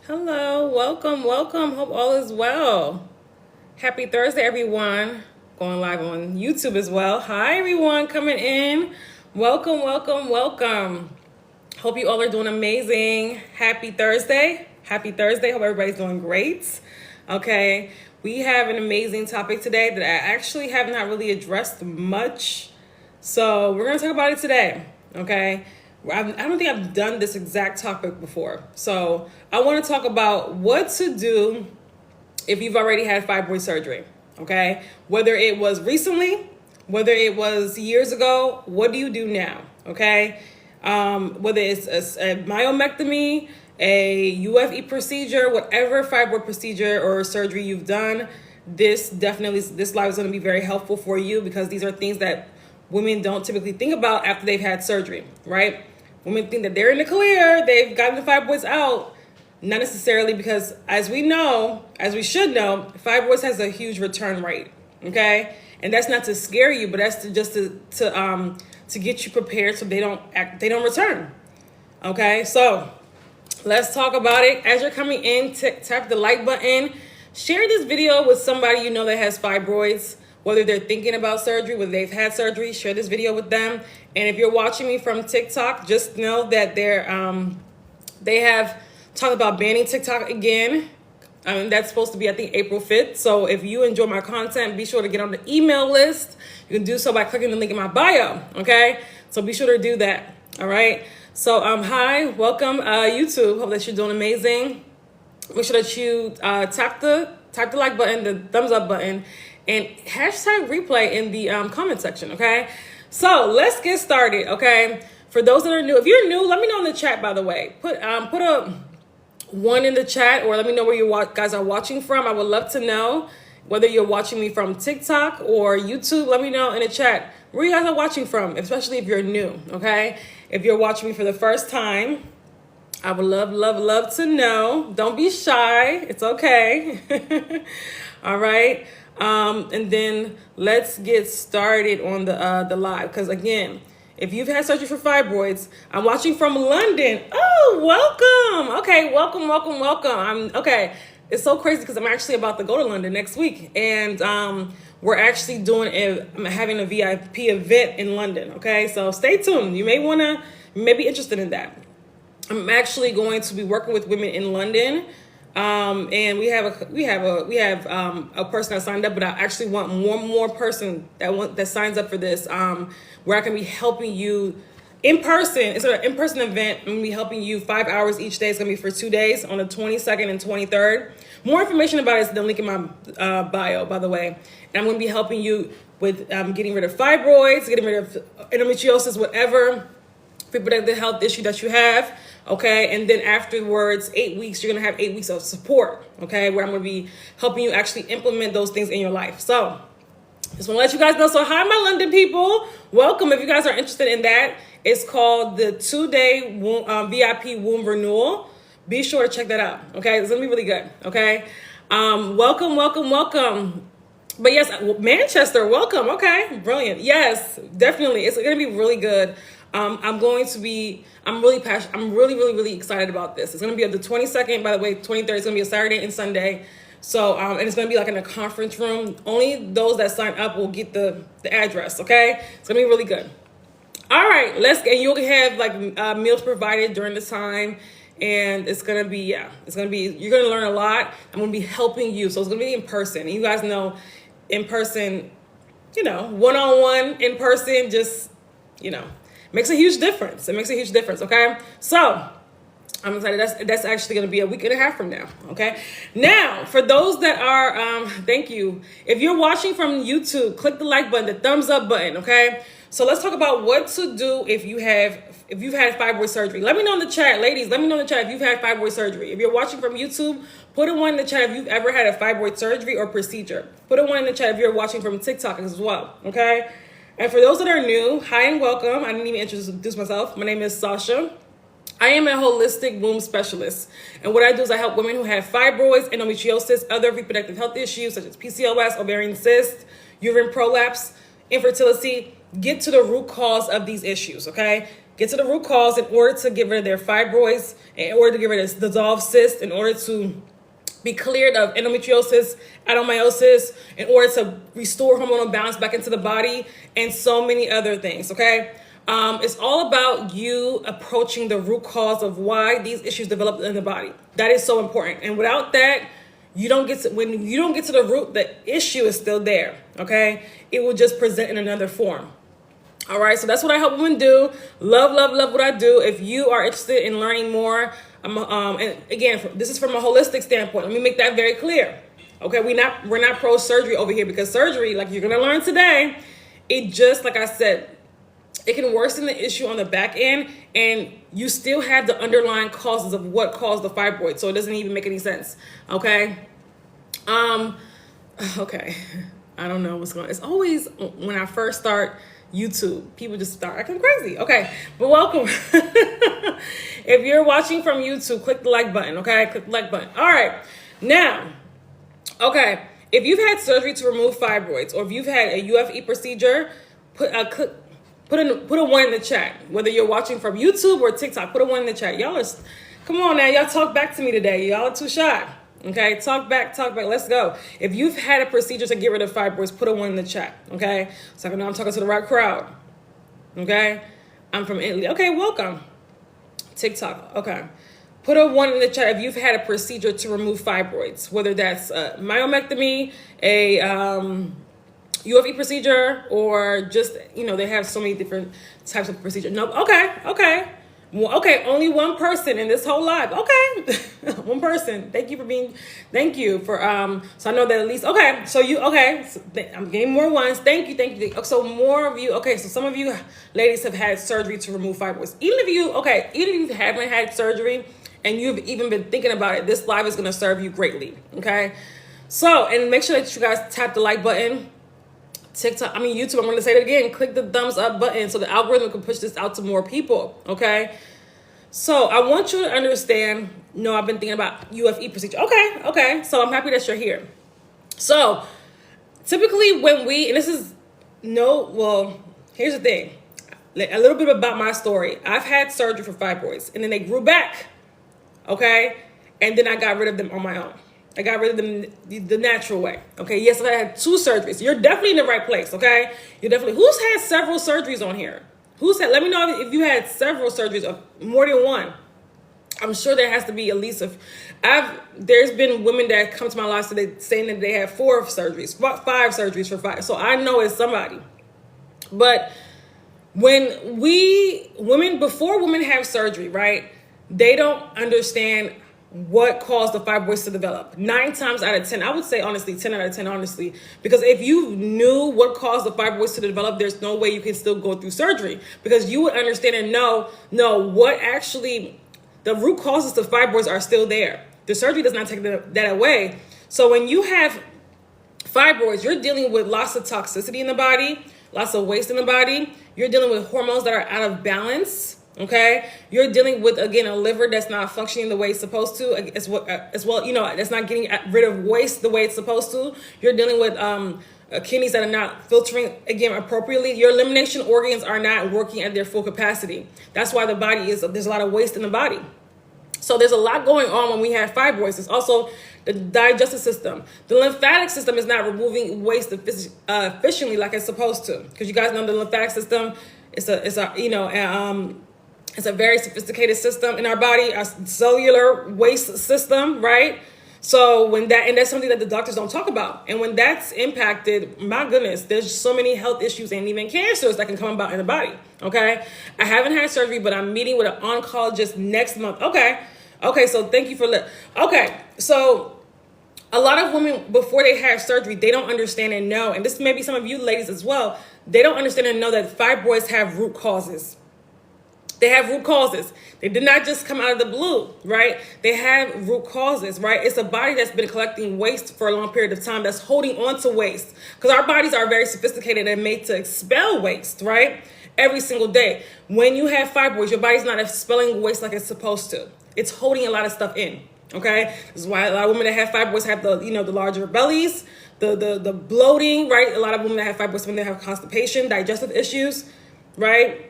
Hello, welcome, welcome. Hope all is well. Happy Thursday, everyone. Going live on YouTube as well. Hi, everyone coming in. Welcome, welcome, welcome. Hope you all are doing amazing. Happy Thursday. Happy Thursday. Hope everybody's doing great. Okay, we have an amazing topic today that I actually have not really addressed much. So we're going to talk about it today. Okay. I don't think I've done this exact topic before. So I want to talk about what to do if you've already had fibroid surgery, okay? Whether it was recently, whether it was years ago, what do you do now, okay? Whether it's a myomectomy, a UFE procedure, whatever fibroid procedure or surgery you've done, this live is going to be very helpful for you because these are things that women don't typically think about after they've had surgery, right? Women think that they're in the clear, they've gotten the fibroids out. Not necessarily, because as we should know, fibroids has a huge return rate, okay? And that's not to scare you, but that's to get you prepared so they don't return, okay? So let's talk about it. As you're coming in, tap the like button. Share this video with somebody you know that has fibroids. Whether they're thinking about surgery, whether they've had surgery, share this video with them. And if you're watching me from TikTok, just know that they have talked about banning TikTok again. That's supposed to be, I think, April 5th. So if you enjoy my content, be sure to get on the email list. You can do so by clicking the link in my bio, okay? So be sure to do that, all right? So hi, welcome YouTube. Hope that you're doing amazing. Make sure that you tap the like button, the thumbs up button, and hashtag replay in the comment section, okay? So let's get started, okay? For those that are new, if you're new, let me know in the chat, by the way. Put a 1 in the chat, or let me know where you guys are watching from. I would love to know whether you're watching me from TikTok or YouTube. Let me know in the chat where you guys are watching from, especially if you're new, okay? If you're watching me for the first time, I would love to know. Don't be shy. It's okay. All right. And then let's get started on the live. Because again, if you've had surgery for fibroids, I'm watching from London. Oh, welcome. Okay, welcome. Okay. It's so crazy because I'm actually about to go to London next week, and we're actually I'm having a VIP event in London. Okay, so stay tuned. You may be interested in that. I'm actually going to be working with women in London. And we have a person that signed up, but I actually want one more person that signs up for this, where I can be helping you in person. It's an in-person event. I'm gonna be helping you 5 hours each day. It's gonna be for 2 days on the 22nd and 23rd. More information about it is the link in my bio, by the way. And I'm gonna be helping you with getting rid of fibroids, getting rid of endometriosis, whatever reproductive health issue that you have. Okay, and then afterwards, 8 weeks, you're gonna have 8 weeks of support, okay, where I'm gonna be helping you actually implement those things in your life. So just wanna let you guys know. So hi, my London people, welcome. If you guys are interested in that, it's called the 2-day VIP womb renewal. Be sure to check that out, okay? It's gonna be really good, okay? Welcome. But yes, Manchester, welcome, okay, brilliant. Yes, definitely, it's gonna be really good. I'm really passionate. I'm really excited about this. It's going to be on the 22nd, by the way, 23rd. It's going to be a Saturday and Sunday. So, and it's going to be like in a conference room. Only those that sign up will get the address. Okay. It's going to be really good. All right, and you'll have like meals provided during this time. And it's going to be, you're going to learn a lot. I'm going to be helping you. So it's going to be in person. And you guys know in person, one-on-one in person, just, makes a huge difference. It makes a huge difference, okay? So I'm excited. That's actually going to be a week and a half from now, okay? Now, for those that are, thank you. If you're watching from YouTube, click the like button, the thumbs up button, okay? So let's talk about what to do if you've had fibroid surgery. Let me know in the chat, ladies. Let me know in the chat if you've had fibroid surgery. If you're watching from YouTube, put a 1 in the chat if you've ever had a fibroid surgery or procedure. Put a 1 in the chat if you're watching from TikTok as well, okay? And for those that are new, hi and welcome. I didn't even introduce myself. My name is Sasha. I am a holistic womb specialist. And what I do is I help women who have fibroids, endometriosis, other reproductive health issues such as PCOS, ovarian cysts, uterine prolapse, infertility, get to the root cause of these issues, okay? get to the root cause in order to get rid of their fibroids, in order to get rid of dissolved cysts, in order to be cleared of endometriosis, adenomyosis, in order to restore hormonal balance back into the body, and so many other things, okay? It's all about you approaching the root cause of why these issues develop in the body. That is so important. And without that, when you don't get to the root, the issue is still there, okay? It will just present in another form. All right, so that's what I help women do. Love, love, love what I do. If you are interested in learning more, and again, this is from a holistic standpoint. Let me make that very clear. Okay, we're not pro surgery over here, because surgery, like you're gonna learn today, it just, like I said, it can worsen the issue on the back end, and you still have the underlying causes of what caused the fibroid. So it doesn't even make any sense. Okay. Okay. I don't know what's going on. It's always when I first start YouTube, people just start acting crazy. Okay, but welcome. If you're watching from YouTube, click the like button. Okay, click the like button. All right, now, okay, if you've had surgery to remove fibroids, or if you've had a UFE procedure, put a 1 in the chat. Whether you're watching from YouTube or TikTok, put a 1 in the chat. Y'all are, come on now, y'all talk back to me today. Y'all are too shy. Okay, talk back, let's go. If you've had a procedure to get rid of fibroids, put a 1 in the chat, okay? So I know I'm talking to the right crowd, okay? I'm from Italy. Okay, welcome. TikTok, okay. Put a 1 in the chat if you've had a procedure to remove fibroids, whether that's a myomectomy, a UFE procedure, or just, they have so many different types of procedure. No, okay. Well, okay, only one person in this whole live. Okay, one person. Thank you for so I know that at least, okay, so I'm getting more ones. Thank you. So more of you, okay, so some of you ladies have had surgery to remove fibroids. Even if you haven't had surgery and you've even been thinking about it, this live is going to serve you greatly, okay? So, and make sure that you guys tap the like button. YouTube, I'm going to say it again. Click the thumbs up button so the algorithm can push this out to more people, okay? So I want you to understand, I've been thinking about UFE procedure. Okay. So I'm happy that you're here. So typically here's the thing. A little bit about my story. I've had surgery for fibroids, and then they grew back, okay? And then I got rid of them on my own. I got rid of them the natural way. Okay, yes, I had 2 surgeries. You're definitely in the right place, okay? Who's had several surgeries on here? Let me know if you had several surgeries or more than one. I'm sure there has to be at least there's been women that come to my life saying that they had 4 surgeries, 5 surgeries for 5. So I know it's somebody. But before women have surgery, right, they don't understand what caused the fibroids to develop. 9 times out of 10, I would say honestly, 10 out of 10 honestly, because if you knew what caused the fibroids to develop, there's no way you can still go through surgery, because you would understand and know what actually the root causes to fibroids are still there. The surgery does not take that away. So when you have fibroids, you're dealing with lots of toxicity in the body, lots of waste in the body. You're dealing with hormones that are out of balance. Okay, you're dealing with, again, a liver that's not functioning the way it's supposed to, as well, that's not getting rid of waste the way it's supposed to. You're dealing with kidneys that are not filtering, again, appropriately. Your elimination organs are not working at their full capacity. That's why there's a lot of waste in the body. So there's a lot going on when we have fibroids. There's also the digestive system. The lymphatic system is not removing waste efficiently like it's supposed to, because you guys know the lymphatic system is it's a very sophisticated system in our body, our cellular waste system, right? So that's something that the doctors don't talk about. And when that's impacted, my goodness, there's so many health issues and even cancers that can come about in the body, okay? I haven't had surgery, but I'm meeting with an oncologist next month. Okay, so thank you for okay, so a lot of women, before they have surgery, they don't understand and know, and this may be some of you ladies as well, they don't understand and know that fibroids have root causes. They have root causes. They did not just come out of the blue, right? They have root causes, right? It's a body that's been collecting waste for a long period of time, that's holding on to waste. Because our bodies are very sophisticated and made to expel waste, right? Every single day. When you have fibroids, your body's not expelling waste like it's supposed to. It's holding a lot of stuff in, okay? This is why a lot of women that have fibroids have the larger bellies, the bloating, right? A lot of women that have fibroids, when they have constipation, digestive issues, right?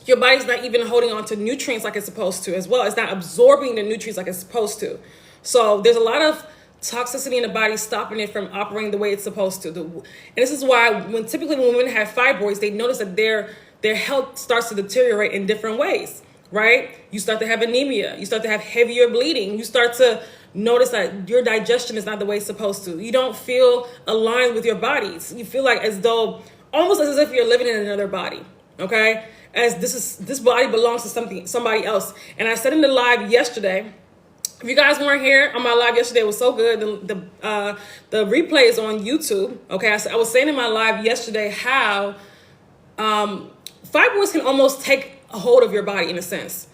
your body's not even holding on to nutrients like it's supposed to as well. It's not absorbing the nutrients like it's supposed to. So there's a lot of toxicity in the body stopping it from operating the way it's supposed to. And this is why typically when women have fibroids, they notice that their health starts to deteriorate in different ways, right? You start to have anemia. You start to have heavier bleeding. You start to notice that your digestion is not the way it's supposed to. You don't feel aligned with your bodies. You feel like almost as if you're living in another body, okay? As this body belongs to somebody else. And I said in the live yesterday, if you guys weren't here on my live yesterday, it was so good. The replay is on YouTube. Okay, I was saying in my live yesterday how fibroids can almost take a hold of your body in a sense.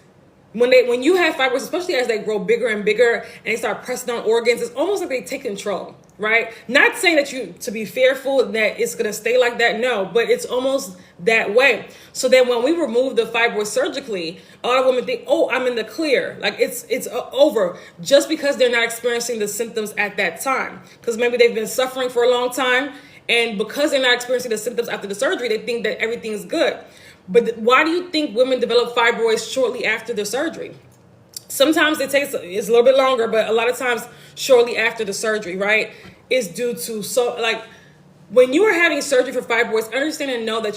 When you have fibroids, especially as they grow bigger and bigger and they start pressing on organs, it's almost like they take control, right? Not saying that to be fearful that it's going to stay like that, no, but it's almost that way. So then when we remove the fibroid surgically, a lot of women think, oh, I'm in the clear, like it's over, just because they're not experiencing the symptoms at that time. Because maybe they've been suffering for a long time, and because they're not experiencing the symptoms after the surgery, they think that everything's good. But why do you think women develop fibroids shortly after the surgery? Sometimes it's a little bit longer, but a lot of times shortly after the surgery, right? Is due to when you are having surgery for fibroids, understand and know that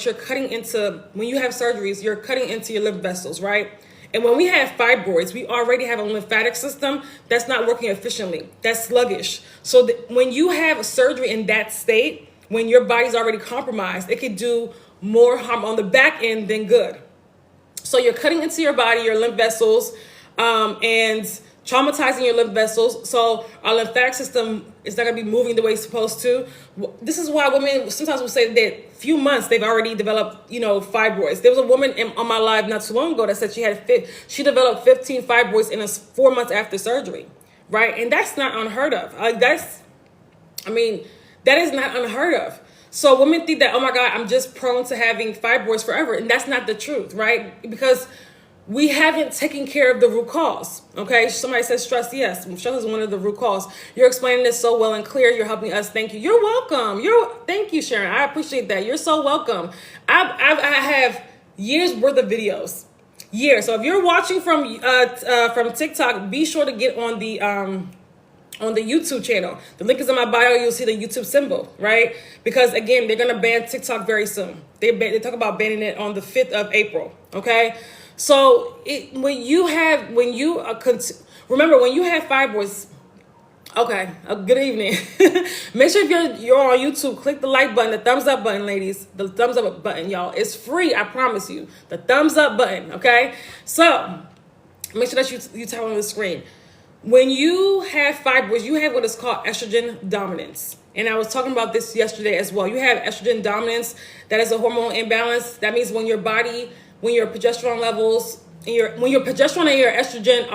when you have surgeries, you're cutting into your lymph vessels, right? And when we have fibroids, we already have a lymphatic system that's not working efficiently. That's sluggish. So when you have a surgery in that state, when your body's already compromised, it could do more harm on the back end than good. So you're cutting into your body, your lymph vessels, and traumatizing your lymph vessels. So our lymphatic system is not going to be moving the way it's supposed to. This is why women sometimes will say that few months they've already developed, fibroids. There was a woman on my live not too long ago that said she developed 15 fibroids in 4 months after surgery, right? And that's not unheard of. That is not unheard of. So women think that, oh my God, I'm just prone to having fibroids forever. And that's not the truth, right? Because we haven't taken care of the root cause, okay? Somebody says stress. Yes, stress is one of the root cause. You're explaining this so well and clear. You're helping us. Thank you. You're welcome. Thank you, Sharon. I appreciate that. You're so welcome. I have years worth of videos. Years. So if you're watching from TikTok, be sure to get on the YouTube channel. The link is in my bio. You'll see the YouTube symbol, right? Because again, they're gonna ban TikTok very soon. They talk about banning it on the 5th of April. Okay, so when you have fibroids. Okay, good evening. Make sure if you're on YouTube, click the like button, the thumbs up button, ladies. The thumbs up button, y'all. It's free. I promise you. The thumbs up button. Okay, so make sure that you tap on the screen. When you have fibroids, you have what is called estrogen dominance. And I was talking about this yesterday as well. You have estrogen dominance. That is a hormonal imbalance. That means when your progesterone levels, when your progesterone and your estrogen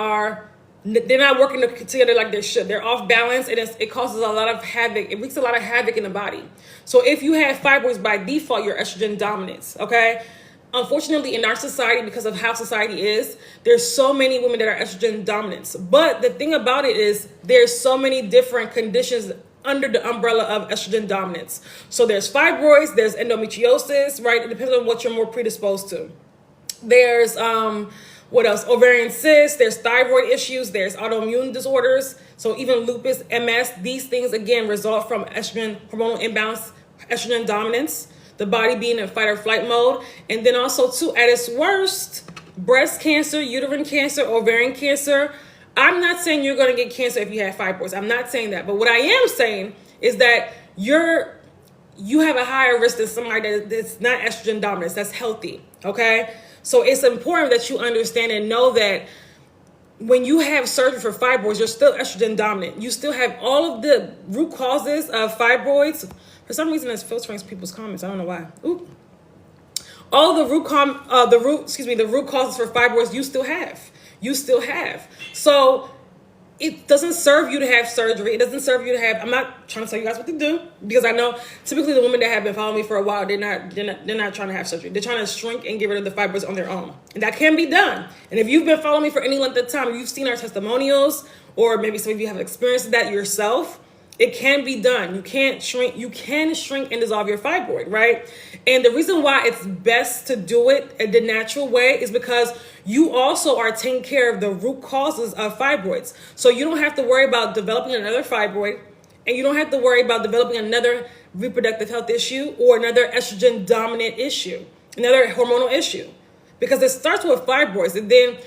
they're not working together like they should. They're off balance, and it causes a lot of havoc. It wreaks a lot of havoc in the body. So if you have fibroids, by default, you're estrogen dominance, okay? Unfortunately, in our society, because of how society is, there's so many women that are estrogen dominant. But the thing about it is there's so many different conditions under the umbrella of estrogen dominance. So there's fibroids, there's endometriosis, right? It depends on what you're more predisposed to. There's, what else? Ovarian cysts, there's thyroid issues, there's autoimmune disorders. So even lupus, MS, these things, again, result from estrogen hormonal imbalance, estrogen dominance. The body being in fight or flight mode. And then also too, at its worst, breast cancer, uterine cancer, ovarian cancer. I'm not saying you're going to get cancer if you have fibroids. I'm not saying that. But what I am saying is that you have a higher risk than somebody that's not estrogen dominant, that's healthy, okay? So it's important that you understand and know that when you have surgery for fibroids, you're still estrogen dominant. You still have all of the root causes of fibroids. For some reason, it's filtering people's comments. I don't know why. Ooh. All the root causes for fibroids you still have. You still have. So it doesn't serve you to have surgery. It doesn't serve you to have. I'm not trying to tell you guys what to do, because I know typically the women that have been following me for a while, they're not trying to have surgery. They're trying to shrink and get rid of the fibroids on their own, and that can be done. And if you've been following me for any length of time, you've seen our testimonials, or maybe some of you have experienced that yourself. It can be done. You can't shrink. You can shrink and dissolve your fibroid, right? And the reason why it's best to do it the natural way is because you also are taking care of the root causes of fibroids. So you don't have to worry about developing another fibroid, and you don't have to worry about developing another reproductive health issue or another estrogen dominant issue, another hormonal issue, because it starts with fibroids. And then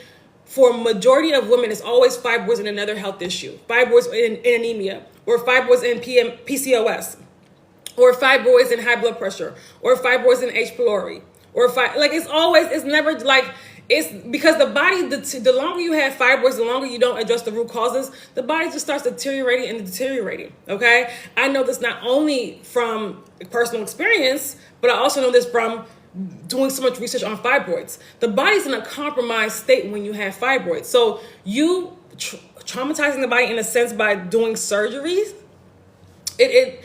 for a majority of women, it's always fibroids and another health issue, fibroids in anemia, or fibroids in PCOS, or fibroids in high blood pressure, or fibroids in H. pylori, or it's never like, it's because the body, the longer you have fibroids, the longer you don't address the root causes, the body just starts deteriorating and deteriorating, okay? I know this not only from personal experience, but I also know this from doing so much research on fibroids. The body's in a compromised state when you have fibroids. So you traumatizing the body in a sense by doing surgeries, it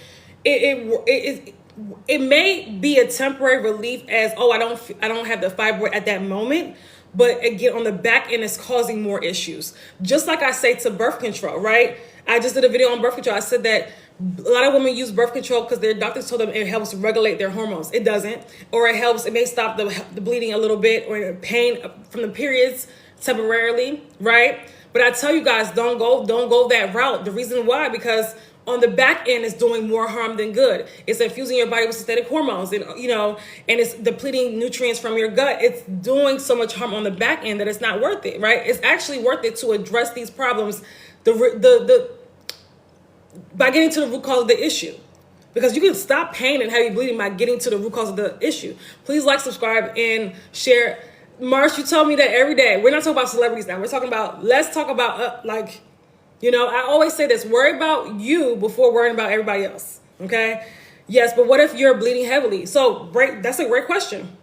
may be a temporary relief as, oh, I don't have the fibroid at that moment, but again, on the back end, it's causing more issues. Just like I say to birth control, right? I just did a video on birth control. I said that a lot of women use birth control because their doctors told them it helps regulate their hormones. It doesn't, or it may stop the bleeding a little bit, or pain from the periods temporarily, right? But I tell you guys, don't go that route. The reason why, because on the back end, it's doing more harm than good. It's infusing your body with synthetic hormones, and and it's depleting nutrients from your gut. It's doing so much harm on the back end that it's not worth it, right? It's actually worth it to address these problems by getting to the root cause of the issue, because you can stop pain and heavy bleeding by getting to the root cause of the issue. Please like, subscribe, and share. Marsh, you tell me that every day. We're not talking about celebrities now. We're talking about, let's talk about I always say this: worry about you before worrying about everybody else. Okay? Yes, but what if you're bleeding heavily? That's a great question.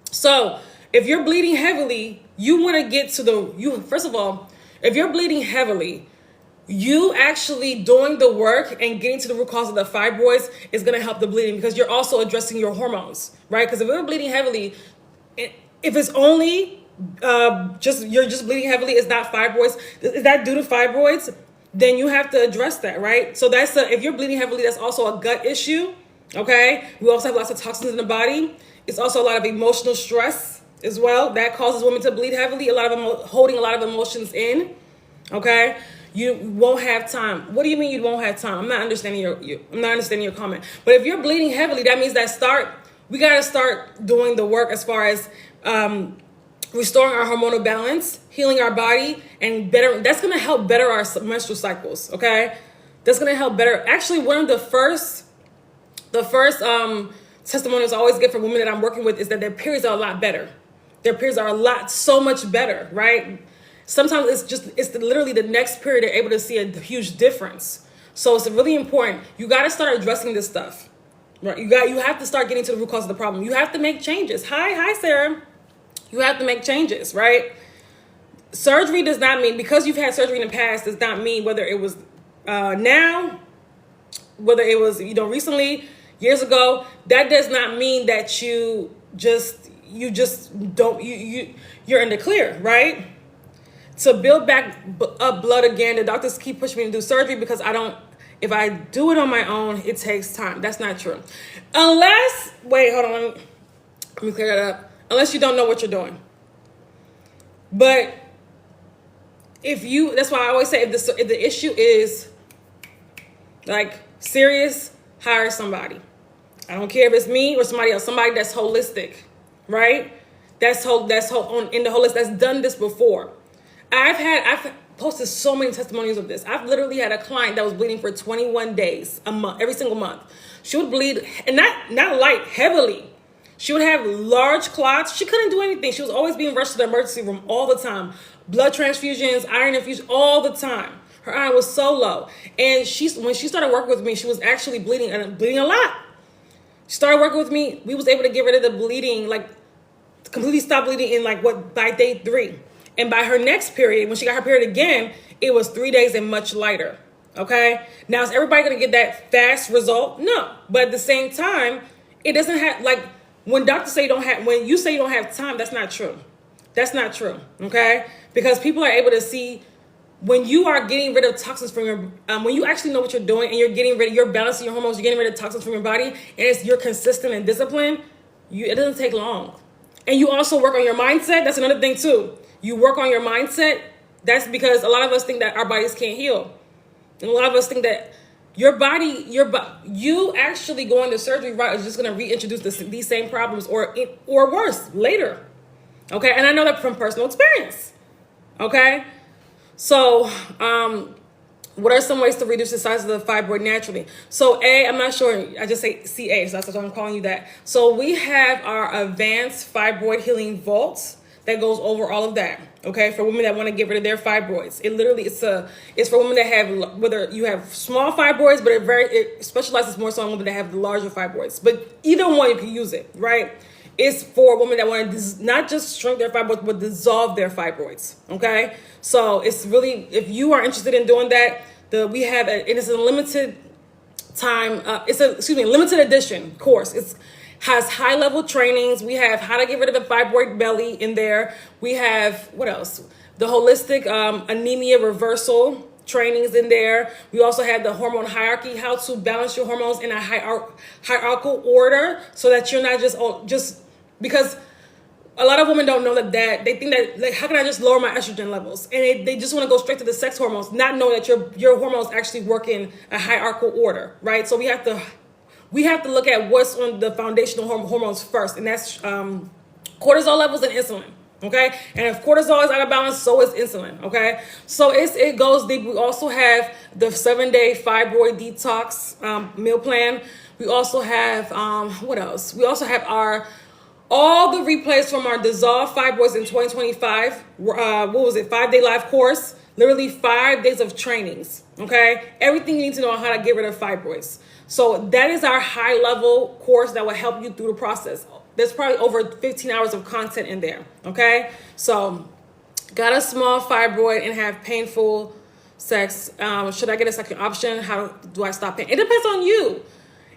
So if you're bleeding heavily, you want to get to first of all, if you're bleeding heavily, you actually doing the work and getting to the root cause of the fibroids is going to help the bleeding, because you're also addressing your hormones, right? Because if you're bleeding heavily, if it's only you're just bleeding heavily, it's not fibroids, is that due to fibroids? Then you have to address that, right? So if you're bleeding heavily, that's also a gut issue, okay? We also have lots of toxins in the body. It's also a lot of emotional stress as well that causes women to bleed heavily. A lot of them holding a lot of emotions in, okay? You won't have time. What do you mean you won't have time? I'm not understanding your comment. But if you're bleeding heavily, that means we got to start doing the work as far as restoring our hormonal balance, healing our body, and that's going to help better our menstrual cycles, okay? That's going to help better. Actually, one of the first testimonials I always get from women that I'm working with is that their periods are a lot better. Their periods are so much better, right? Sometimes it's literally the next period they're able to see a huge difference. So it's really important. You got to start addressing this stuff, right? You have to start getting to the root cause of the problem. You have to make changes. Hi, Sarah. You have to make changes, right? Surgery does not mean, because you've had surgery in the past, does not mean whether it was now, whether it was recently, years ago. That does not mean that you're in the clear, right? To build back up blood again, the doctors keep pushing me to do surgery because if I do it on my own, it takes time. That's not true. Wait, hold on, let me clear that up. Unless you don't know what you're doing. But that's why I always say, if the issue is serious, hire somebody. I don't care if it's me or somebody else, somebody that's holistic, right? That's in the holistic, that's done this before. I've posted so many testimonials of this. I've literally had a client that was bleeding for 21 days a month, every single month. She would bleed, and not light, heavily. She would have large clots. She couldn't do anything. She was always being rushed to the emergency room all the time. Blood transfusions, iron infusion, all the time. Her iron was so low. And when she started working with me, she was actually bleeding, and bleeding a lot. She started working with me. We was able to get rid of the bleeding, completely stop bleeding in by day 3. And by her next period, when she got her period again, it was 3 days and much lighter. Okay? Now, is everybody going to get that fast result? No. But at the same time, it doesn't have, when doctors say when you say you don't have time, that's not true. That's not true. Okay? Because people are able to see when you are getting rid of toxins from your, when you actually know what you're doing and you're balancing your hormones, you're getting rid of toxins from your body, and you're consistent and disciplined, it doesn't take long. And you also work on your mindset. That's another thing too. You work on your mindset. That's because a lot of us think that our bodies can't heal. And a lot of us think that you actually going to surgery, right, is just going to reintroduce these same problems or worse later. Okay. And I know that from personal experience. Okay. So, what are some ways to reduce the size of the fibroid naturally? So I'm not sure, I just say CA, so that's what I'm calling you that. So we have our advanced fibroid healing vault that goes over all of that, okay? For women that want to get rid of their fibroids. It's for women that have, whether you have small fibroids, but it specializes more so on women that have the larger fibroids. But either one, you can use it, right? It's for women that want to not just shrink their fibroids, but dissolve their fibroids, okay? So it's really, if you are interested in doing that, we have, it is a limited time, limited edition course. It has high-level trainings. We have how to get rid of a fibroid belly in there. We have, what else? The holistic anemia reversal trainings in there. We also have the hormone hierarchy, how to balance your hormones in a hierarchical order so that you're not just because a lot of women don't know that they think that, like, how can I just lower my estrogen levels? And they just want to go straight to the sex hormones, not knowing that your hormones actually work in a hierarchical order, right? So we have to look at what's on the foundational hormones first, and that's cortisol levels and insulin. Okay, and if cortisol is out of balance, so is insulin. Okay, so it goes deep. We also have the 7-day fibroid detox meal plan. We also have what else? We also have all the replays from our Dissolve Fibroids in 2025. What was it? 5-day live course. Literally 5 days of trainings. Okay, everything you need to know on how to get rid of fibroids. So that is our high-level course that will help you through the process. There's probably over 15 hours of content in there, okay? So, got a small fibroid and have painful sex. Should I get a second option? How do I stop pain? It depends on you.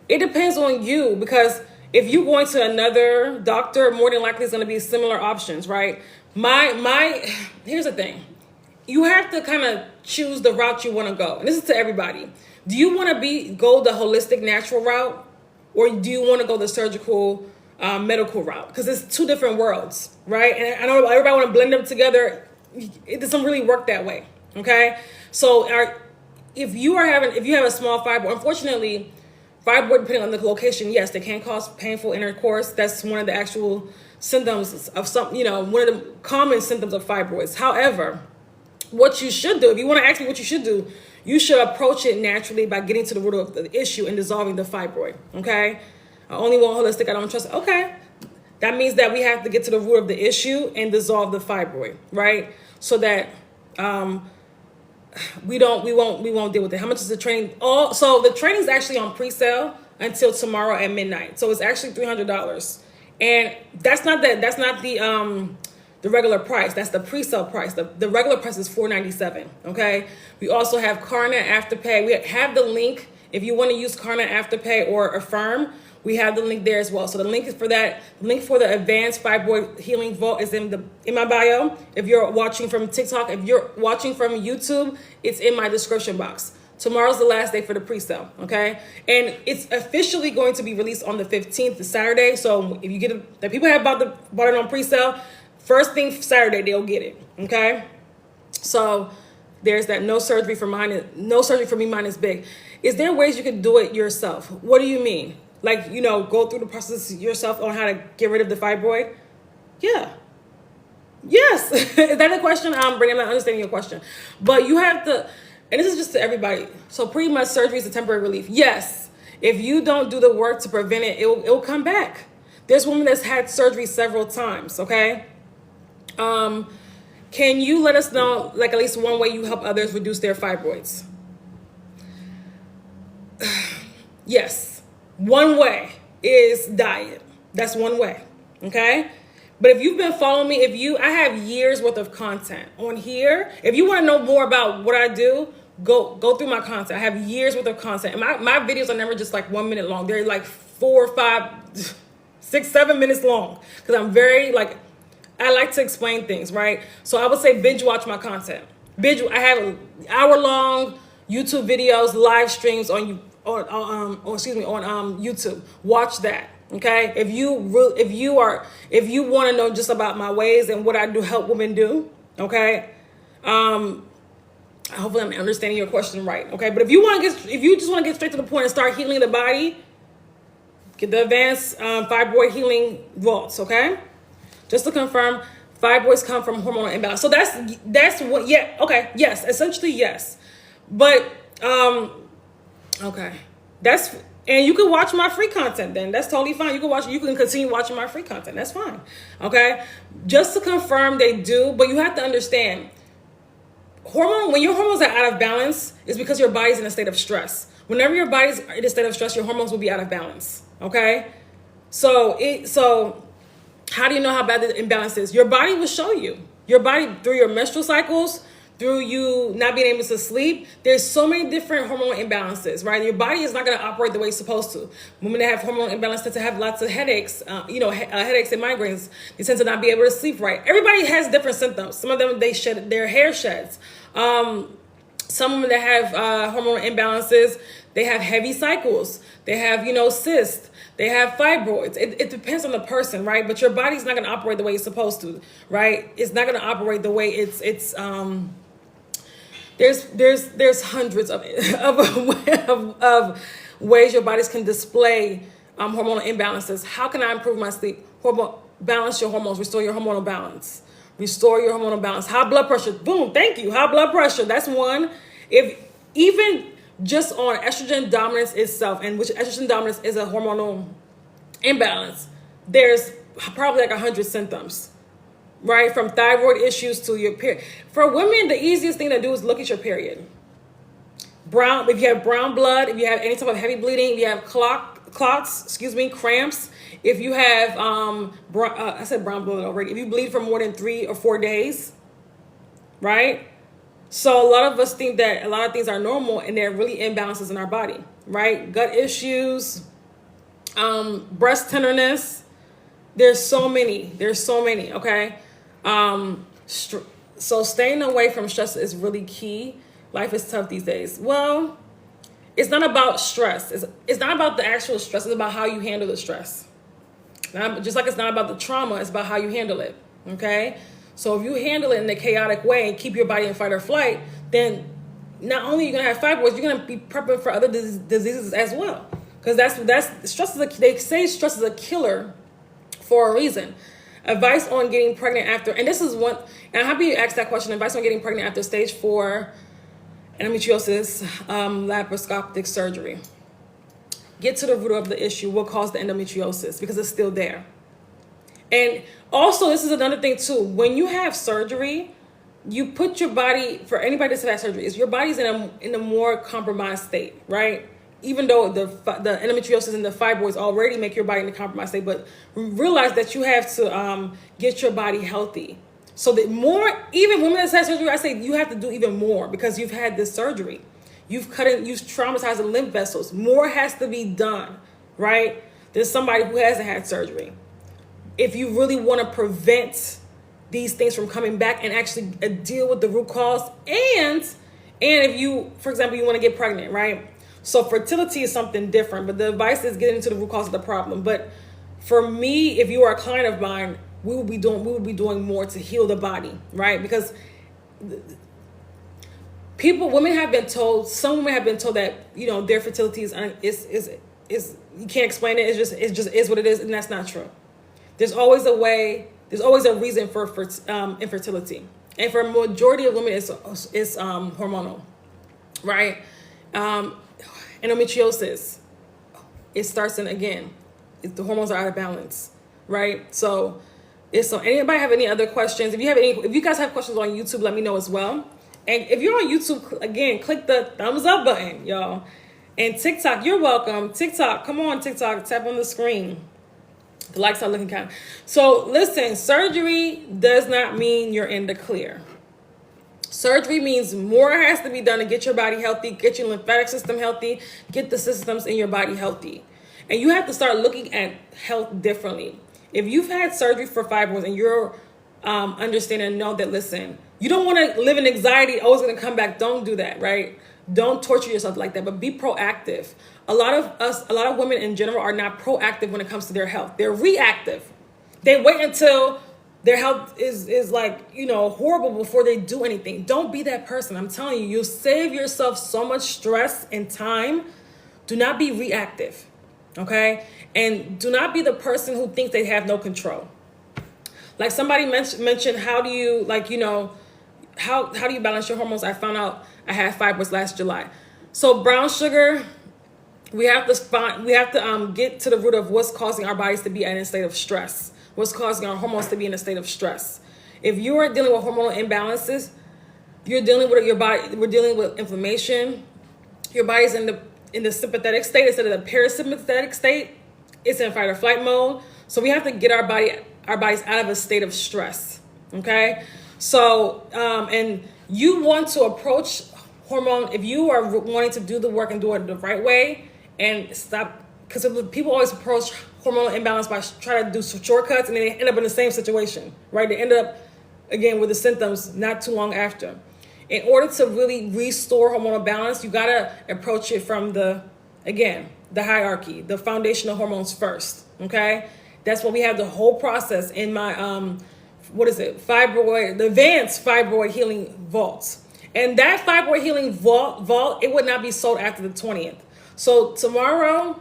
It depends on you, because if you're going to another doctor, more than likely it's going to be similar options, right? Here's the thing. You have to kind of choose the route you want to go. And this is to everybody. Do you want to go the holistic natural route, or do you want to go the surgical medical route? Because it's two different worlds, right? And I know everybody want to blend them together. It doesn't really work that way, okay? So if you have a small fibroid, unfortunately, fibroid, depending on the location, yes, they can cause painful intercourse. That's one of the actual symptoms of one of the common symptoms of fibroids. However, what you should do, if you want to ask me what you should do, you should approach it naturally by getting to the root of the issue and dissolving the fibroid, okay? I only want holistic, I don't trust it. Okay, that means that we have to get to the root of the issue and dissolve the fibroid, right? So that we won't deal with it. How much is the training? So the training is actually on pre-sale until tomorrow at midnight. So it's actually $300, and that's not the regular price. That's the pre-sale price. The regular price is $497. Okay. We also have Klarna Afterpay. We have the link if you want to use Klarna Afterpay or Affirm. We have the link there as well. So the link is for that. The link for the Advanced Fibroid Healing Vault is in my bio. If you're watching from TikTok, if you're watching from YouTube, it's in my description box. Tomorrow's the last day for the pre-sale, okay? And it's officially going to be released on the 15th, the Saturday. So if you get it, the people have bought it on pre-sale, first thing Saturday they'll get it, okay? So there's that. No surgery for me. Mine is big. Is there ways you could do it yourself? What do you mean? Like, go through the process yourself on how to get rid of the fibroid? Yeah. Yes. Is that the question? Brittany, I'm not understanding your question. But you have to, and this is just to everybody. So pretty much surgery is a temporary relief. Yes. If you don't do the work to prevent it, it'll come back. There's women that's had surgery several times, okay? Can you let us know, like, at least one way you help others reduce their fibroids? Yes. One way is diet. That's one way, okay? But if you've been following me, I have years worth of content on here. If you want to know more about what I do, go through my content. I have years worth of content. And my videos are never just like 1 minute long. They're like 4, 5, 6, 7 minutes long. Because I'm very, I like to explain things, right? So I would say binge watch my content. binge. I have hour-long YouTube videos, live streams on YouTube. Watch that. Okay, if you want to know just about my ways and what I do help women do, okay, hopefully I'm understanding your question right, okay. But if you just want to get straight to the point and start healing the body, get the advanced fibroid healing vaults, okay. Just to confirm, fibroids come from hormonal imbalance. So that's what. Yeah, okay, yes, essentially yes, but okay, that's. And you can watch my free content then. That's totally fine. You can continue watching my free content. That's fine. Okay? Just to confirm they do, but you have to understand, when your hormones are out of balance, it's because your body's in a state of stress. Whenever your body's in a state of stress, your hormones will be out of balance. Okay? So how do you know how bad the imbalance is? Your body will show you. Your body, through your menstrual cycles, through you not being able to sleep, there's so many different hormonal imbalances, right? Your body is not going to operate the way it's supposed to. Women that have hormonal imbalance tend to have lots of headaches, headaches and migraines. They tend to not be able to sleep right. Everybody has different symptoms. Some of them, their hair sheds. Some women that have hormonal imbalances, they have heavy cycles. They have, cysts. They have fibroids. It depends on the person, right? But your body's not going to operate the way it's supposed to, right? It's not going to operate the way there's hundreds of ways your bodies can display hormonal imbalances. How can I improve my sleep? Balance your hormones, restore your hormonal balance. Restore your hormonal balance. High blood pressure. Boom, thank you. High blood pressure. That's one. If even just on estrogen dominance itself, and which estrogen dominance is a hormonal imbalance, there's probably like 100 symptoms. Right? From thyroid issues to your period. For women, the easiest thing to do is look at your period. If you have brown blood, if you have any type of heavy bleeding, if you have clots, cramps, if you have, I said brown blood already, if you bleed for more than 3 or 4 days, right? So a lot of us think that a lot of things are normal and they're really imbalances in our body, right? Gut issues, breast tenderness. There's so many, okay? So staying away from stress is really key. Life is tough these days. Well, it's not about stress. It's not about the actual stress. It's about how you handle the stress. Just like it's not about the trauma, it's about how you handle it, okay? So if you handle it in a chaotic way and keep your body in fight or flight, then not only are you going to have fibroids, you're going to be prepping for other diseases as well. Because they say stress is a killer for a reason. Advice on getting pregnant after, and this is one, and I'm happy you asked that question, advice on getting pregnant after stage 4 endometriosis, laparoscopic surgery. Get to the root of the issue, what caused the endometriosis, because it's still there. And also, this is another thing too, when you have surgery, you put your body, for anybody that's had surgery, is your body's in a more compromised state, right? Even though the endometriosis and the fibroids already make your body in a compromised state, but realize that you have to get your body healthy. So that even women that had surgery, I say you have to do even more because you've had this surgery. You've traumatized the lymph vessels. More has to be done, right? Than somebody who hasn't had surgery. If you really want to prevent these things from coming back and actually deal with the root cause, and if you, for example, you want to get pregnant, right? So fertility is something different, but the advice is getting to the root cause of the problem. But for me, if you are a client of mine, we will be doing more to heal the body, right? Because women have been told, some women have been told that, their fertility is you can't explain it. It just is what it is, and that's not true. There's always a way. There's always a reason for infertility, and for a majority of women, it's hormonal, right? Endometriosis, it starts in, again, the hormones are out of balance, right? So anybody have any other questions? If you guys have questions on YouTube, let me know as well. And if you're on YouTube, again, click the thumbs up button, y'all. And TikTok, you're welcome. TikTok, come on, TikTok, tap on the screen. The likes are looking kind. So listen, surgery does not mean you're in the clear. Surgery means more has to be done to get your body healthy, get your lymphatic system healthy, get the systems in your body healthy. And you have to start looking at health differently. If you've had surgery for fibroids and you're understanding and know that, listen, You don't want to live in anxiety, oh, it's going to come back. Don't do that, right? Don't torture yourself like that, but be proactive. A lot of women in general are not proactive when it comes to their health. They're reactive. They wait until their health is like, horrible before they do anything. Don't be that person. I'm telling you, you'll save yourself so much stress and time. Do not be reactive, okay? And do not be the person who thinks they have no control. Like somebody mentioned, how do you, how do you balance your hormones? I found out I had fibroids last July. So brown sugar, we have to get to the root of what's causing our bodies to be in a state of stress. What's causing our hormones to be in a state of stress. If you are dealing with hormonal imbalances, you're dealing with your body. We're dealing with inflammation. Your body's in the sympathetic state instead of the parasympathetic state. It's in fight or flight mode. So we have to get our bodies out of a state of stress. Okay. So and you want to approach hormone if you are wanting to do the work and do it the right way and stop, because people always approach hormonal imbalance by trying to do some shortcuts, and then they end up in the same situation, right? They end up again with the symptoms not too long after. In order to really restore hormonal balance, you gotta approach it from the hierarchy, the foundational hormones first. Okay, that's why we have the whole process in my the advanced fibroid healing vaults. And that fibroid healing vault, it would not be sold after the 20th. So tomorrow,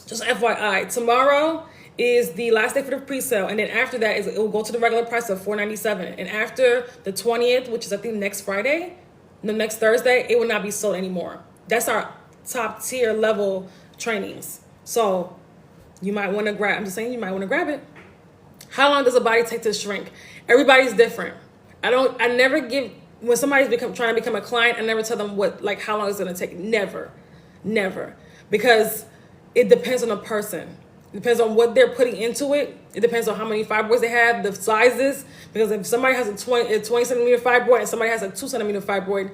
just FYI, tomorrow is the last day for the pre-sale, and then after that it will go to the regular price of $497. And after the 20th, which is I think next Thursday, it will not be sold anymore. That's our top tier level trainings. So you might want to grab. I'm just saying, you might want to grab it. How long does a body take to shrink? Everybody's different. I never give, when somebody's trying to become a client, I never tell them how long it's going to take. Never. Because it depends on the person. It depends on what they're putting into it. It depends on how many fibroids they have, the sizes. Because if somebody has a 20 centimeter fibroid and somebody has a 2 centimeter fibroid,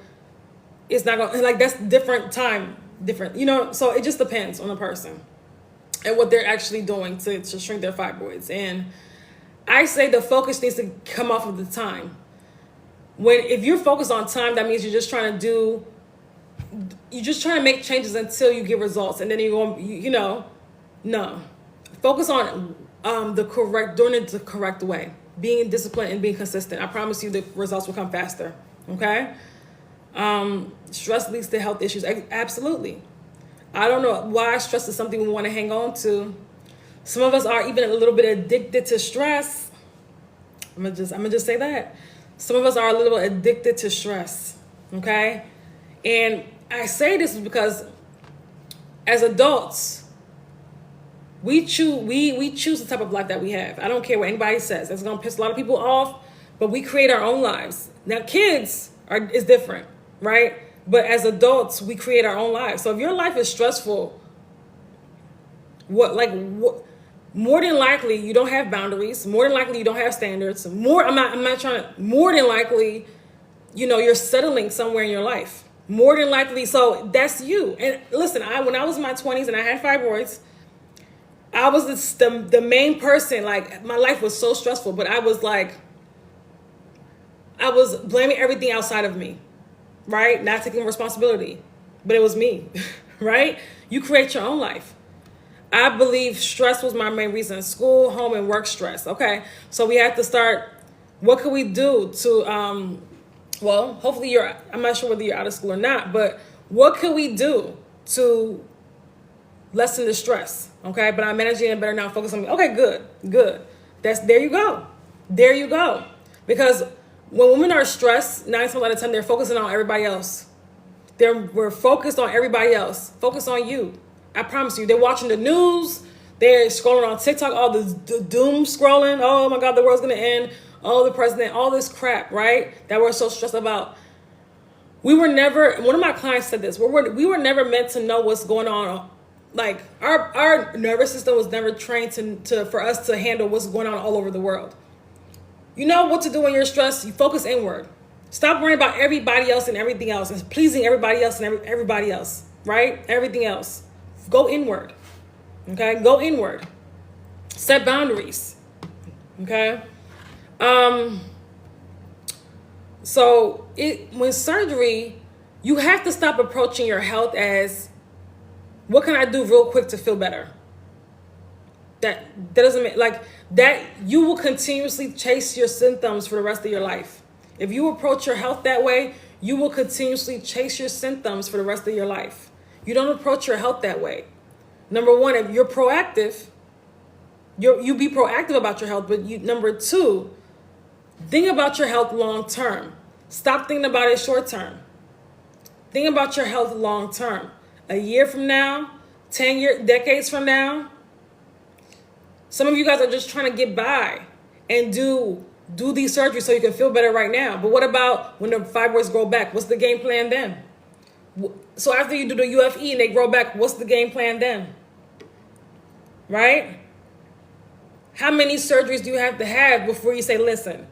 it's not going to, that's different time, so it just depends on the person and what they're actually doing to shrink their fibroids. And I say the focus needs to come off of the time. If you're focused on time, that means you're just trying to make changes until you get results. And then you're going, no. Focus on doing it the correct way, being disciplined and being consistent. I promise you the results will come faster. Okay? Stress leads to health issues. Absolutely. I don't know why stress is something we want to hang on to. Some of us are even a little bit addicted to stress. I'm gonna just say that. Some of us are a little addicted to stress. Okay? And I say this because as adults, we choose the type of life that we have. I don't care what anybody says. That's gonna piss a lot of people off, but we create our own lives. Now, kids is different, right? But as adults, we create our own lives. So if your life is stressful, more than likely you don't have boundaries. More than likely you don't have standards. More than likely, you're settling somewhere in your life. More than likely, so that's you. And listen, when I was in my 20s and I had fibroids, I was the main person. My life was so stressful, but I was blaming everything outside of me, right? Not taking responsibility, but it was me, right? You create your own life. I believe stress was my main reason. School, home, and work stress. Okay, so we have to start. What can we do to, hopefully I'm not sure whether you're out of school or not, but what can we do to lessen the stress? Okay, but I'm managing it better now. Focus on me. Okay, good. There you go. Because when women are stressed, 9 times out of 10, they're focusing on everybody else. We're focused on everybody else. Focus on you. I promise you. They're watching the news. They're scrolling on TikTok, all the doom scrolling. Oh my God, the world's gonna end. Oh, the president, all this crap, right? That we're so stressed about. One of my clients said this, we were never meant to know what's going on. Our nervous system was never trained for us to handle what's going on all over the world. You know what to do when you're stressed? You focus inward. Stop worrying about everybody else and everything else and pleasing everybody else and everybody else, right? Everything else. Go inward. Okay? Go inward. Set boundaries. Okay? So when surgery, you have to stop approaching your health as, what can I do real quick to feel better? That doesn't make, like, that you will continuously chase your symptoms for the rest of your life. If you approach your health that way, you will continuously chase your symptoms for the rest of your life. You don't approach your health that way. Number one, if you're proactive, you be proactive about your health. But number two, think about your health long term. Stop thinking about it short term. Think about your health long term. A year from now, 10 years, decades from now. Some of you guys are just trying to get by and do these surgeries so you can feel better right now. But what about when the fibroids grow back? What's the game plan then? So after you do the UFE and they grow back, what's the game plan then? Right? How many surgeries do you have to have before you say, listen,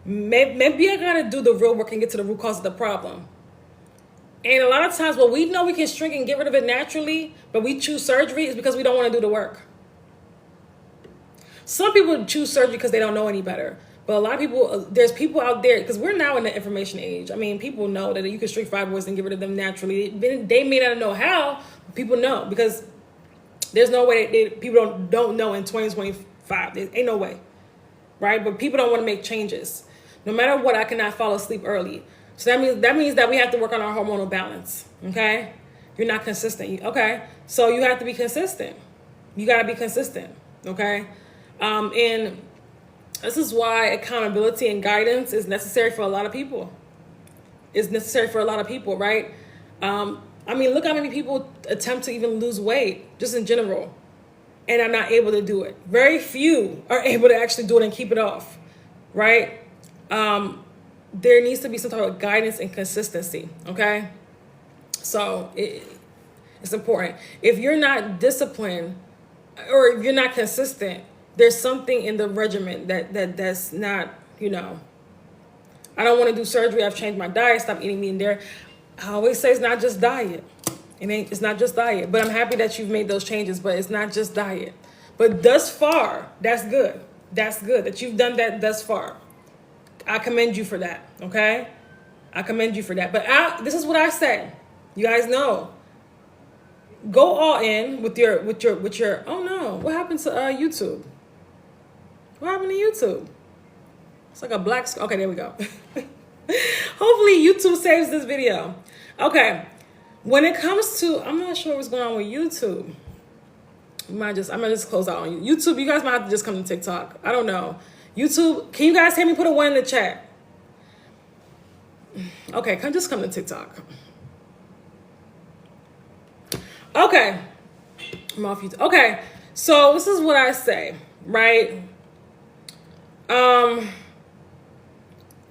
maybe I got to do the real work and get to the root cause of the problem? And a lot of times, well, we know we can shrink and get rid of it naturally, but we choose surgery is because we don't want to do the work. Some people choose surgery because they don't know any better. But a lot of people, there's people out there, because we're now in the information age. I mean, people know that you can shrink fibroids and get rid of them naturally. They may not know how, but people know, because there's no way people don't know in 2025. There ain't no way, right? But people don't want to make changes. No matter what, I cannot fall asleep early. So that means that we have to work on our hormonal balance, okay? You're not consistent, okay? So you have to be consistent. You got to be consistent, okay? And this is why accountability and guidance is necessary for a lot of people. It's necessary for a lot of people, right? I mean, look how many people attempt to even lose weight, just in general, and are not able to do it. Very few are able to actually do it and keep it off, right? There needs to be some type of guidance and consistency, okay? So it's important. If you're not disciplined or if you're not consistent, there's something in the regimen that's not, I don't want to do surgery. I've changed my diet. Stop eating meat and dairy. I always say it's not just diet. It's not just diet. But I'm happy that you've made those changes. But it's not just diet. But thus far, that's good. That's good that you've done that thus far. I commend you for that. Okay, I commend you for that. But this is what I say. You guys know. Go all in with your. Oh no! What happened to YouTube? What happened to YouTube? It's like a black screen. Okay, there we go. Hopefully YouTube saves this video. Okay. When it comes to, I'm not sure what's going on with YouTube. I might just close out on YouTube. You guys might have to just come to TikTok. I don't know. YouTube, can you guys hear me? Put a 1 in the chat. Okay, just come to TikTok. Okay. I'm off YouTube. Okay. So this is what I say, right?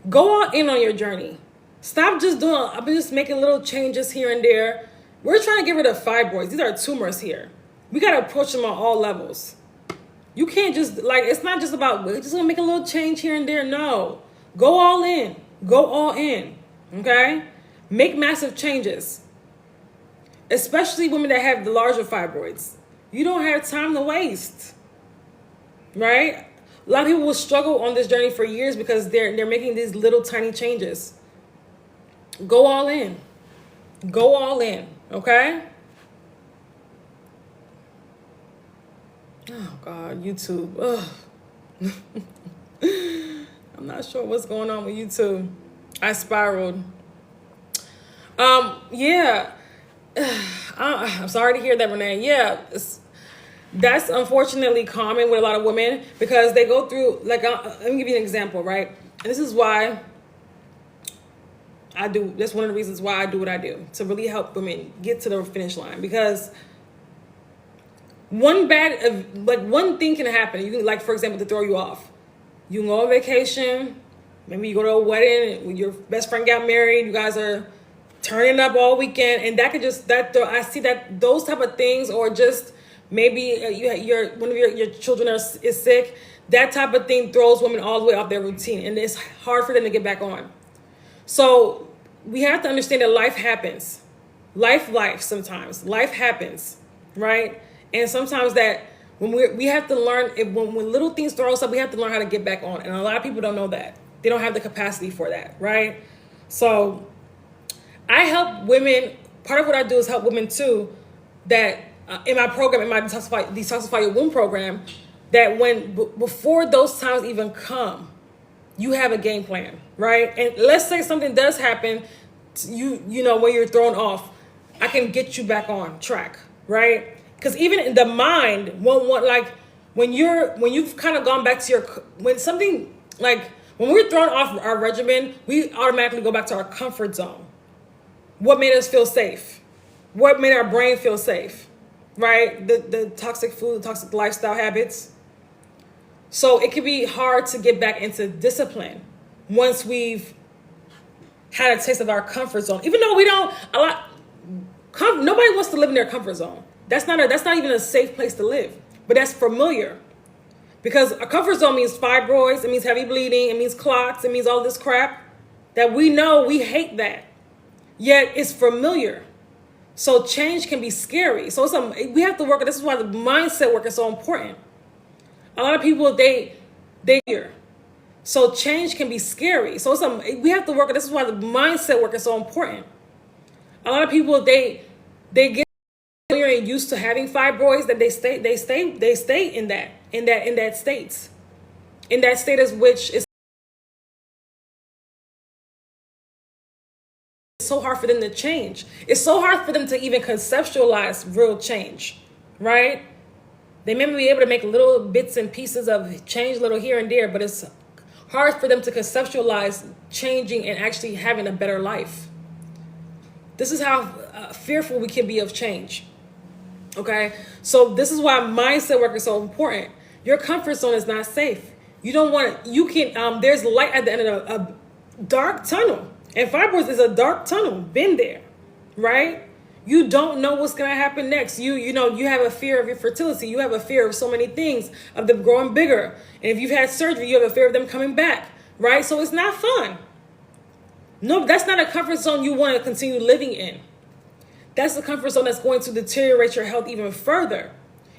Go all in on your journey. Stop just I've been just making little changes here and there. We're trying to get rid of fibroids. These are tumors here. We got to approach them on all levels. You can't just, it's not just about, we're just going to make a little change here and there. No. Go all in. Go all in. Okay? Make massive changes. Especially women that have the larger fibroids. You don't have time to waste. Right? A lot of people will struggle on this journey for years because they're making these little tiny changes. Go all in. Go all in. Okay? Oh, God. YouTube. Ugh. I'm not sure what's going on with YouTube. I spiraled. Yeah. I'm sorry to hear that, Renee. Yeah. That's unfortunately common with a lot of women because they go through, let me give you an example, right? And this is why that's one of the reasons why I do what I do, to really help women get to the finish line. Because one thing can happen. You can, for example, to throw you off. You can go on vacation. Maybe you go to a wedding when your best friend got married. You guys are turning up all weekend. And that could just, I see that those type of things, or just maybe one of your children is sick. That type of thing throws women all the way off their routine. And it's hard for them to get back on. So we have to understand that life happens. Life sometimes. Life happens, right? And sometimes that when we have to learn, when little things throw us up, we have to learn how to get back on. And a lot of people don't know that. they don't have the capacity for that, right? So I help women. Part of what I do is help women too, that in my program, in my Detoxify Your Womb program, that before those times even come, you have a game plan, right? And let's say something does happen, you know, when you're thrown off, I can get you back on track, right? Because even in the mind won't want, like, when you've kind of gone back to when we're thrown off our regimen, we automatically go back to our comfort zone. What made us feel safe? What made our brain feel safe, right? The toxic food, the toxic lifestyle habits. So it can be hard to get back into discipline once we've had a taste of our comfort zone. Even though nobody wants to live in their comfort zone. That's not even a safe place to live, but that's familiar. Because a comfort zone means fibroids, it means heavy bleeding, it means clots, it means all this crap that we know we hate that. Yet it's familiar. So change can be scary. So we have to work. This is why the mindset work is so important. A lot of people, they hear. So change can be scary. So we have to work. This is why the mindset work is so important. A lot of people, they get used to having fibroids, that they stay in that state as which is so hard for them to change. It's so hard for them to even conceptualize real change, right? They may be able to make little bits and pieces of change, little here and there, but it's hard for them to conceptualize changing and actually having a better life. This is how fearful we can be of change. Okay, so this is why mindset work is so important. Your comfort zone is not safe. You don't want it. You can. There's light at the end of a dark tunnel, and fibroids is a dark tunnel. Been there, right? You don't know what's gonna happen next. You know you have a fear of your fertility. You have a fear of so many things, of them growing bigger. And if you've had surgery, you have a fear of them coming back, right? So it's not fun. No, that's not a comfort zone you want to continue living in. That's the comfort zone that's going to deteriorate your health even further.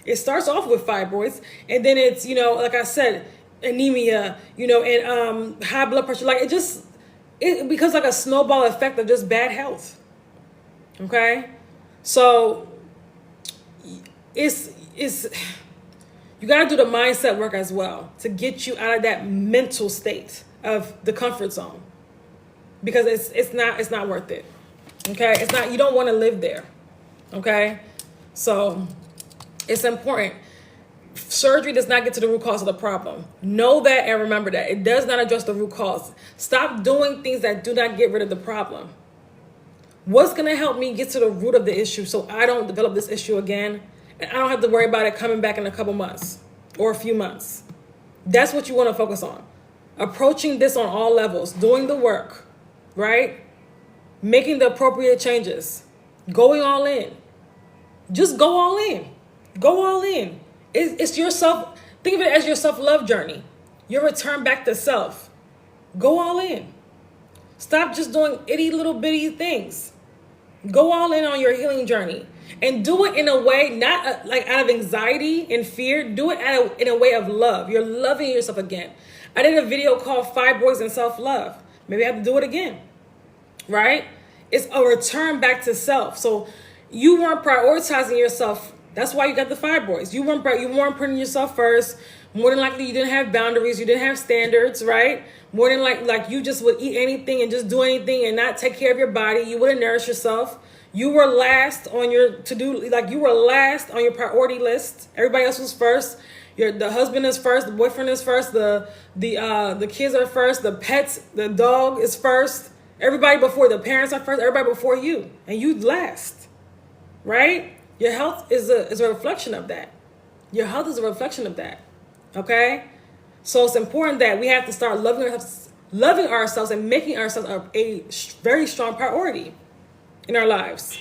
It starts off with fibroids, and then it's, like I said, anemia, and high blood pressure. Like it becomes like a snowball effect of just bad health. Okay, so it's you got to do the mindset work as well to get you out of that mental state of the comfort zone, because it's not worth it. Okay, it's not. You don't want to live there. Okay, so it's important. Surgery does not get to the root cause of the problem. Know that and remember that. It does not address the root cause. Stop doing things that do not get rid of the problem. What's going to help me get to the root of the issue so I don't develop this issue again, and I don't have to worry about it coming back in a couple months or a few months? That's what you want to focus on. Approaching this on all levels, doing the work, right? Making the appropriate changes, going all in. Just go all in. Go all in. It's your self. Think of it as your self-love journey, your return back to self. Go all in. Stop just doing itty little bitty things. Go all in on your healing journey, and do it in a way not like out of anxiety and fear. Do it in a way of love. You're loving yourself again. I did a video called Fibroids and Self-Love. Maybe I have to do it again. Right? It's a return back to self. So you weren't prioritizing yourself. That's why you got the fibroids. You weren't putting yourself first. More than likely, you didn't have boundaries. You didn't have standards, right? More than like you just would eat anything and just do anything and not take care of your body. You wouldn't nourish yourself. You were last on your to-do, like you were last on your priority list. Everybody else was first. The husband is first. The boyfriend is first. The kids are first. The pets, the dog is first. Everybody before, the parents are first, everybody before you, and you last, right? Your health is a reflection of that. Your health is a reflection of that, okay? So it's important that we have to start loving ourselves and making ourselves a very strong priority in our lives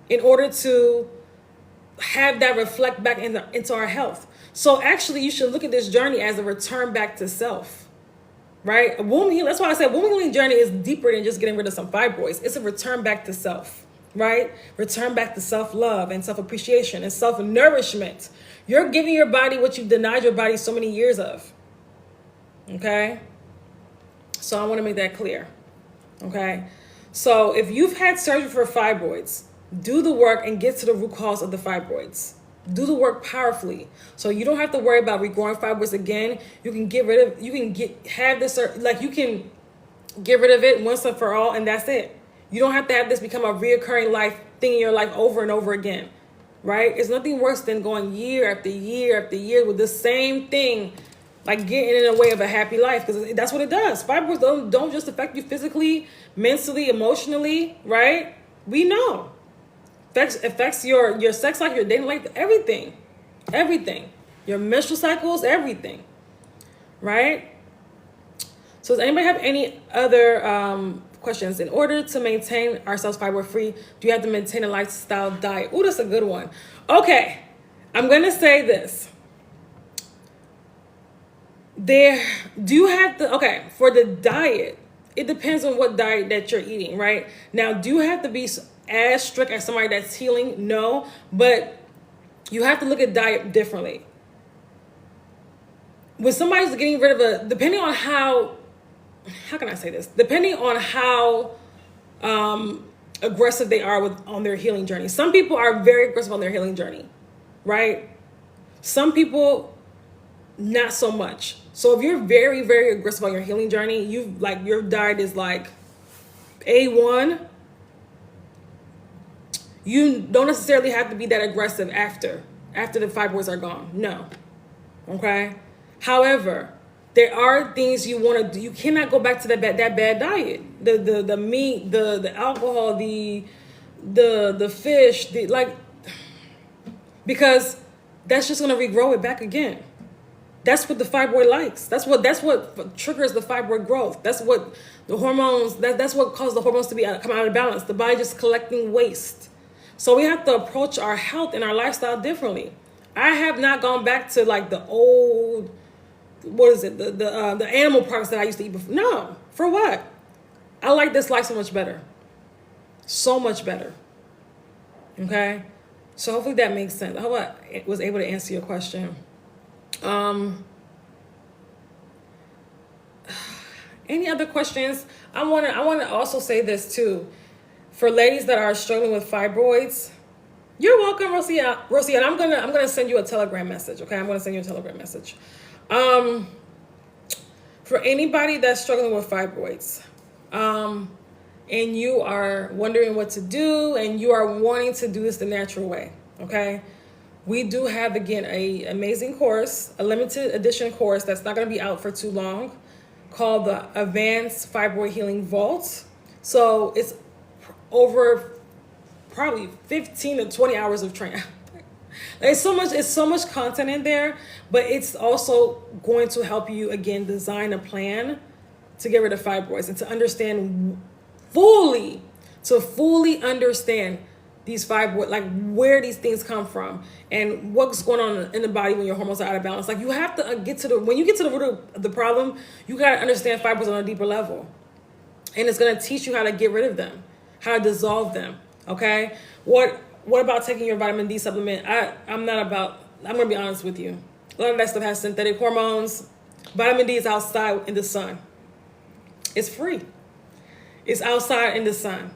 in order to have that reflect back into our health. So actually, you should look at this journey as a return back to self. Right? A womb healing, that's why I said womb healing journey is deeper than just getting rid of some fibroids. It's a return back to self, right? Return back to self-love and self-appreciation and self-nourishment. You're giving your body what you've denied your body so many years of. Okay? So I want to make that clear. Okay. So if you've had surgery for fibroids, do the work and get to the root cause of the fibroids. Do the work powerfully. So you don't have to worry about regrowing fibroids again. You can get rid of, you can have this, like you can get rid of it once and for all, and that's it. You don't have to have this become a reoccurring life thing in your life over and over again, right? It's nothing worse than going year after year after year with the same thing, like getting in the way of a happy life, because that's what it does. Fibroids don't just affect you physically, mentally, emotionally, right? We know. Affects your sex life, your dating life, everything. Your menstrual cycles, everything, right? So does anybody have any other questions? In order to maintain ourselves fibroid free, do you have to maintain a lifestyle diet? Oh, that's a good one. Okay, I'm gonna say this. Okay, for the diet, it depends on what diet that you're eating, right? Now, do you have to be as strict as somebody that's healing? No, but you have to look at diet differently. When somebody's getting rid of depending on how can I say this? Depending on how aggressive they are on their healing journey. Some people are very aggressive on their healing journey, right? Some people, not so much. So if you're very, very aggressive on your healing journey, your diet is like A1. You don't necessarily have to be that aggressive after the fibroids are gone. No. Okay. However, there are things you want to do. You cannot go back to that bad diet. The meat, the alcohol, the fish, because that's just going to regrow it back again. That's what the fibroid likes. That's what triggers the fibroid growth. That's what the hormones. That's what causes the hormones to come out of balance. The body just collecting waste. So we have to approach our health and our lifestyle differently. I have not gone back to like the old, the animal products that I used to eat before. No, for what? I like this life so much better. So much better. Okay? So hopefully that makes sense. I hope I was able to answer your question. Any other questions? I want to also say this too. For ladies that are struggling with fibroids, you're welcome, Rosie. And I'm gonna send you a Telegram message. Okay, I'm gonna send you a Telegram message. For anybody that's struggling with fibroids, and you are wondering what to do, and you are wanting to do this the natural way, okay? We do have, again, an amazing course, a limited edition course that's not going to be out for too long, called the Advanced Fibroid Healing Vault. So it's over probably 15 to 20 hours of training. It's so much content in there, but it's also going to help you, again, design a plan to get rid of fibroids and to understand fully understand these fibroids, like where these things come from and what's going on in the body when your hormones are out of balance. Like you have to when you get to the root of the problem, you got to understand fibroids on a deeper level. And it's going to teach you how to get rid of them, how to dissolve them. Okay. What about taking your vitamin D supplement? I'm going to be honest with you. A lot of that stuff has synthetic hormones. Vitamin D is outside in the sun. It's free. It's outside in the sun.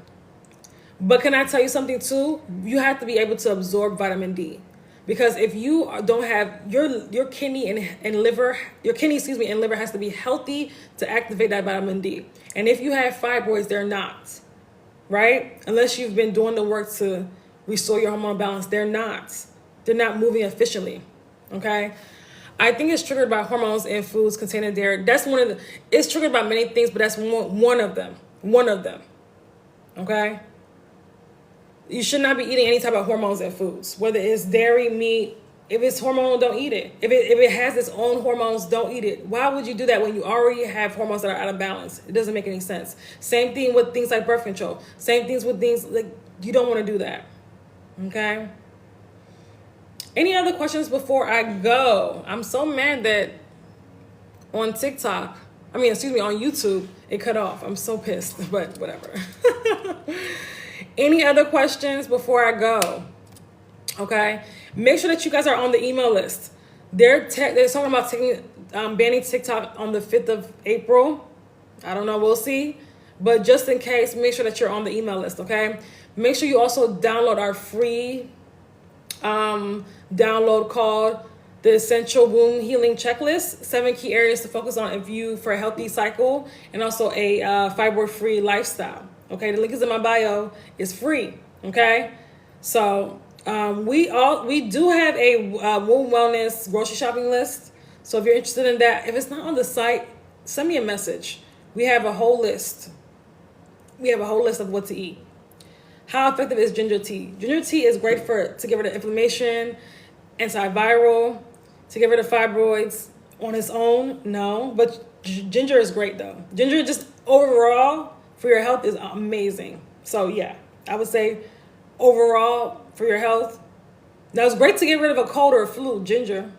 But can I tell you something too? You have to be able to absorb vitamin D, because if you don't have your kidney and liver, and liver has to be healthy to activate that vitamin D. And if you have fibroids, they're not, right? Unless you've been doing the work to restore your hormonal balance, they're not moving efficiently. Okay. I think it's triggered by hormones in foods containing dairy. That's it's triggered by many things, but that's one of them. One of them. Okay. You should not be eating any type of hormones in foods, whether it's dairy, meat. If it's hormonal, don't eat it. If it has its own hormones, don't eat it. Why would you do that when you already have hormones that are out of balance? It doesn't make any sense. Same thing with things like birth control. Same things with things like, you don't want to do that. Okay. Any other questions before I go? I'm so mad that on on YouTube, it cut off. I'm so pissed, but whatever. Any other questions before I go? Okay. Make sure that you guys are on the email list. They're talking about banning TikTok on the 5th of April. I don't know. We'll see. But just in case, make sure that you're on the email list, okay? Make sure you also download our free download called the Essential Womb Healing Checklist, 7 key areas to focus on if you for a healthy cycle and also a fibroid-free lifestyle. Okay, the link is in my bio. It's free. Okay, so we do have a womb wellness grocery shopping list. So if you're interested in that, if it's not on the site, send me a message. We have a whole list. We have a whole list of what to eat. How effective is ginger tea? Ginger tea is great to get rid of inflammation, antiviral, to get rid of fibroids on its own. No, but ginger is great though. Ginger just overall for your health is amazing. So yeah, I would say overall for your health. Now it's great to get rid of a cold or a flu. Ginger,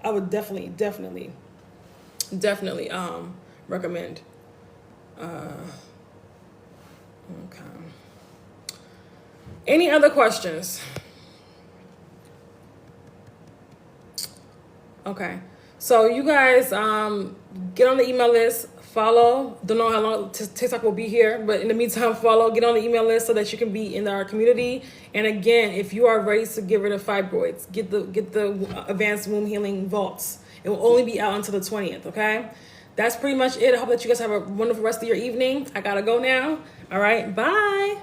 I would definitely recommend. Okay. Any other questions? Okay. So you guys get on the email list, follow. Don't know how long TikTok will be here, but in the meantime, follow. Get on the email list so that you can be in our community. And again, if you are ready to get rid of fibroids, get the Advanced Womb Healing Vaults. It will only be out until the 20th, okay? That's pretty much it. I hope that you guys have a wonderful rest of your evening. I gotta go now. All right, bye.